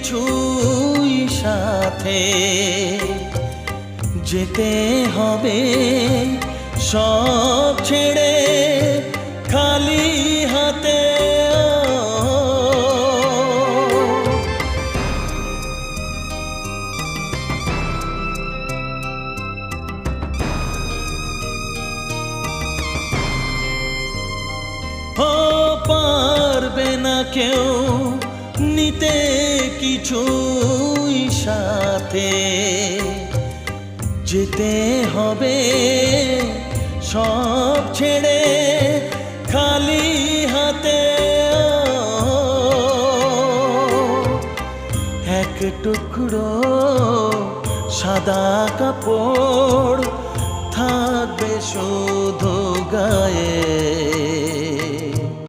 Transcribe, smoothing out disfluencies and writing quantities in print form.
কিছুই সাথে যেতে হবে সব ছেড়ে খালি হাতে পারবে না কেউ নিতে কিছুই সাথে যেতে হবে সব ছেড়ে খালি হাতে এক টুকরো সাদা কাপড়